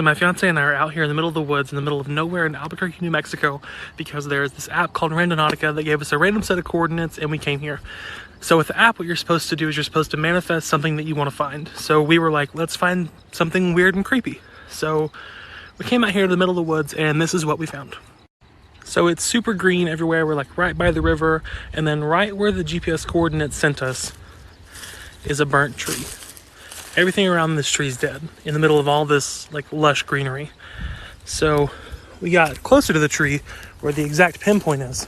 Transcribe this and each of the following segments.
So my fiance and I are out here in the middle of the woods, in the middle of nowhere in Albuquerque, New Mexico, because there's this app called Randonautica that gave us a random set of coordinates and we came here. So with the app, what you're supposed to do is you're supposed to manifest something that you want to find. So we were like, let's find something weird and creepy. So we came out here to the middle of the woods and this is what we found. So it's super green everywhere. We're like right by the river, and then right where the GPS coordinates sent us is a burnt tree. Everything around this tree is dead in the middle of all this like lush greenery. So we got closer to the tree where the exact pinpoint is,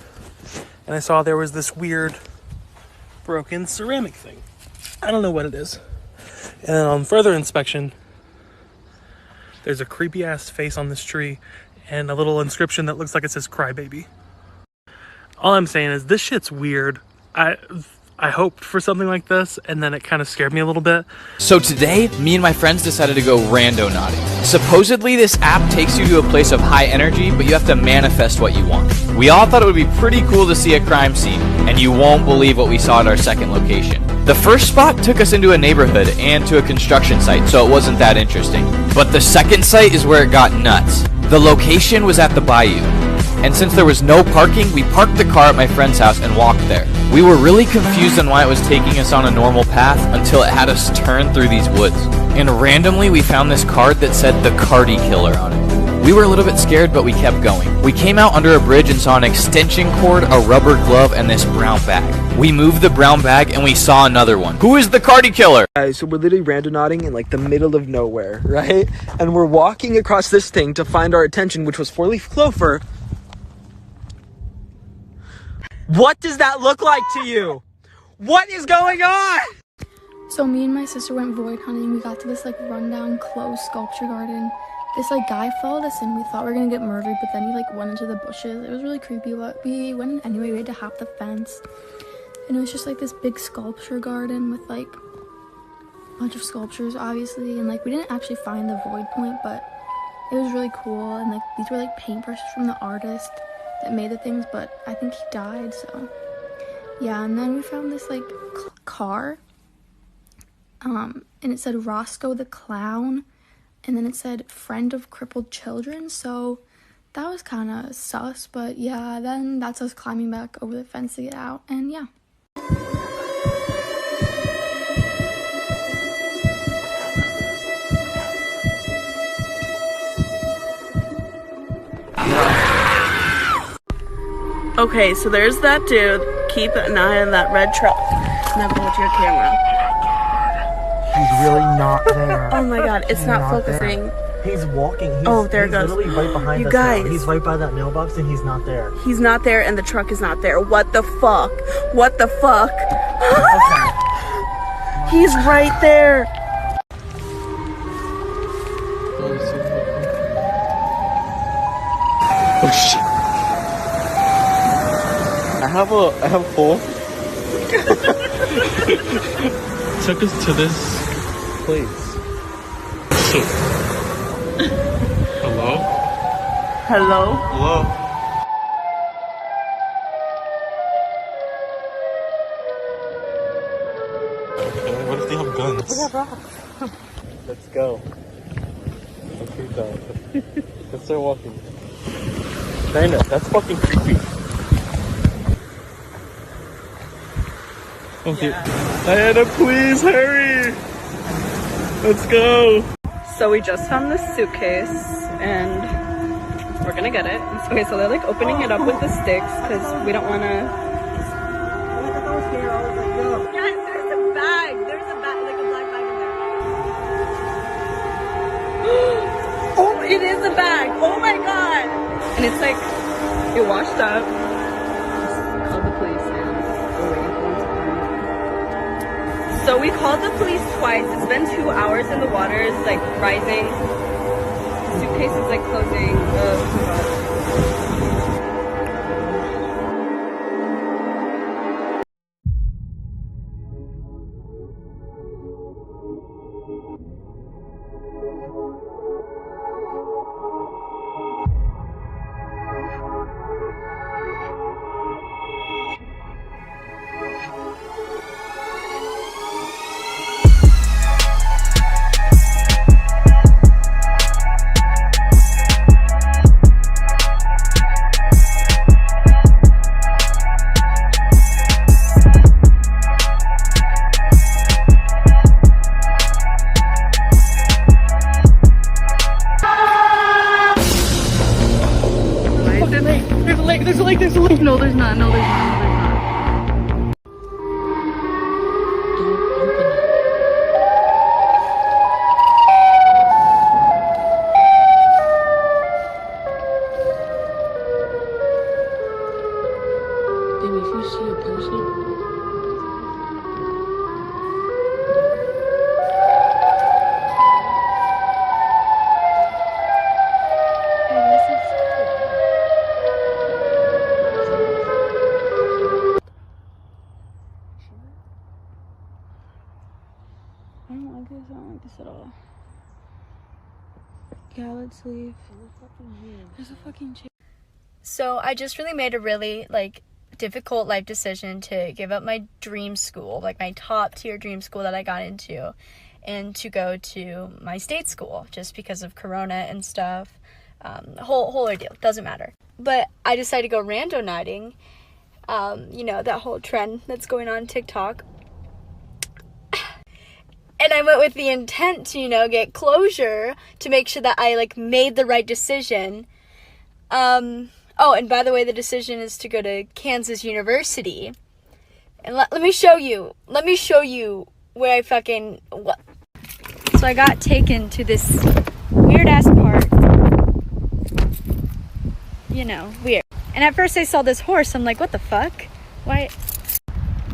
and I saw there was this weird broken ceramic thing. I don't know what it is. And then on further inspection, there's a creepy ass face on this tree and a little inscription that looks like it says crybaby. All I'm saying is this shit's weird. I hoped for something like this, and then it kind of scared me a little bit. So today, me and my friends decided to go randonauting. Supposedly, this app takes you to a place of high energy, but you have to manifest what you want. We all thought it would be pretty cool to see a crime scene, and you won't believe what we saw at our second location. The first spot took us into a neighborhood and to a construction site, so it wasn't that interesting. But the second site is where it got nuts. The location was at the bayou. And since there was no parking, we parked the car at my friend's house and walked there. We were really confused on why it was taking us on a normal path until it had us turn through these woods. And randomly, we found this card that said the Cardi Killer on it. We were a little bit scared, but we kept going. We came out under a bridge and saw an extension cord, a rubber glove, and this brown bag. We moved the brown bag and we saw another one. Who is the Cardi Killer? Guys, so we're literally randonauting in like the middle of nowhere, right? And we're walking across this thing to find our attention, which was four-leaf clover. What does that look like to you? What is going on? So me and my sister went void hunting. We got to this like rundown closed sculpture garden. This like guy followed us in. We thought we were gonna get murdered, but then he like went into the bushes. It was really creepy, but we went in anyway. We had to hop the fence, and it was just like this big sculpture garden with like a bunch of sculptures, obviously, and like we didn't actually find the void point, but it was really cool. And like these were like paintbrushes from the artist that made the things, but I think he died, so yeah. And then we found this like car, and it said Roscoe the Clown, and then it said friend of crippled children, so that was kind of sus. But yeah, then that's us climbing back over the fence to get out, and yeah. Okay, so there's that dude. Keep an eye on that red truck. Now go to your camera. He's really not there. Oh my god, it's not focusing. There. He's walking. There it goes. Literally right behind you us guys. now. He's right by that mailbox and he's not there. He's not there and the truck is not there. What the fuck? What the fuck? He's right there. Oh shit. I have four. Took us to this place. Hello? Hello? Hello? Okay, what if they have guns? Let's go. Let's creep out. Let's start walking. China, that's fucking creepy. Okay. Diana, please hurry! Let's go! So we just found this suitcase and we're gonna get it. Okay, so they're like opening it up with the sticks because we don't wanna. Yes, there's a bag! There's a bag, like a black bag in there. Oh, it is a bag! Oh my god! And it's like, it washed up. Just called the police and we're waiting for them to come. So we called the police twice. It's been 2 hours and the water is like rising. The suitcase is like closing. Oh my god. I don't like this. I don't like this at all. Yeah, let's leave. There's a fucking chair. So I just really made a really like difficult life decision to give up my dream school, like my top tier dream school that I got into, and to go to my state school just because of Corona and stuff. Whole ordeal, doesn't matter. But I decided to go randonauting. You know, that whole trend that's going on TikTok. And I went with the intent to, you know, get closure, to make sure that I like made the right decision. Oh, and by the way, the decision is to go to Kansas University. And let me show you. Let me show you where I fucking... What? So I got taken to this weird-ass park. You know, weird. And at first I saw this horse. I'm like, what the fuck? Why?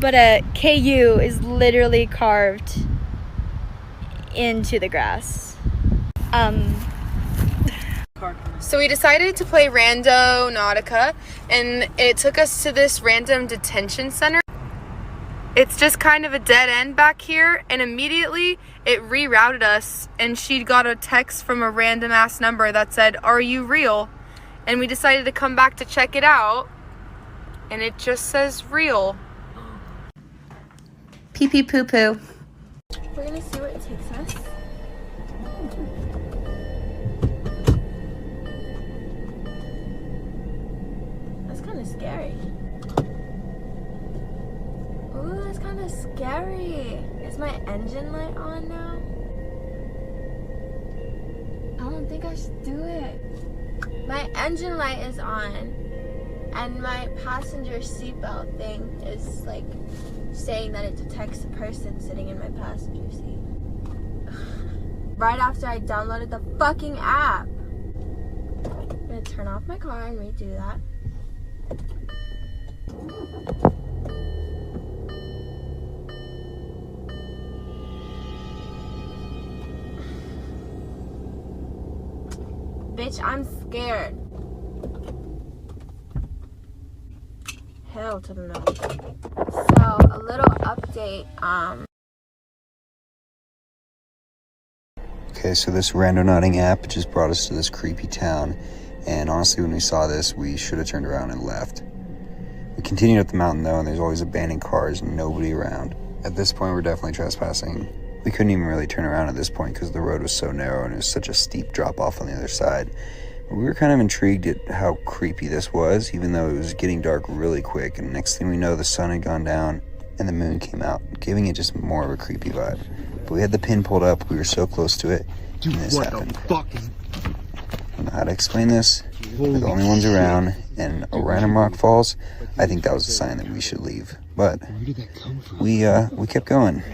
But KU is literally carved into the grass. So we decided to play Randonautica, and it took us to this random detention center. It's just kind of a dead end back here, and immediately it rerouted us, and she got a text from a random ass number that said, "Are you real?" And we decided to come back to check it out, and it just says real. Pee pee poo poo. We're gonna see where it takes us. That's kind of scary. Ooh, that's kind of scary. Is my engine light on now? I don't think I should do it. My engine light is on, and my passenger seatbelt thing is like saying that it detects a person sitting in my passenger seat. Right after I downloaded the fucking app. I'm gonna turn off my car and redo that. Bitch, I'm scared. Hell to the no. So, a little update. Okay, so this randonauting app just brought us to this creepy town, and honestly, when we saw this, we should have turned around and left. We continued up the mountain though, and there's always abandoned cars and nobody around. At this point, we're definitely trespassing. We couldn't even really turn around at this point because the road was so narrow and it was such a steep drop off on the other side. But we were kind of intrigued at how creepy this was, even though it was getting dark really quick, and next thing we know, the sun had gone down and the moon came out, giving it just more of a creepy vibe. But we had the pin pulled up, we were so close to it, and this happened. I don't know how to explain this. We're the only ones around, and a random rock falls. I think that was a sign that we should leave. But we kept going.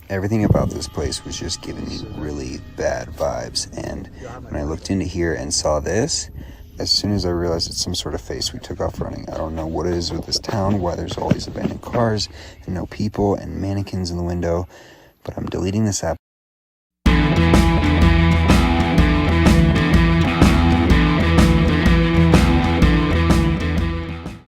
Everything about this place was just giving me really bad vibes, and when I looked into here and saw this, as soon as I realized it's some sort of face, we took off running. I don't know what it is with this town, why there's all these abandoned cars and no people and mannequins in the window, but I'm deleting this app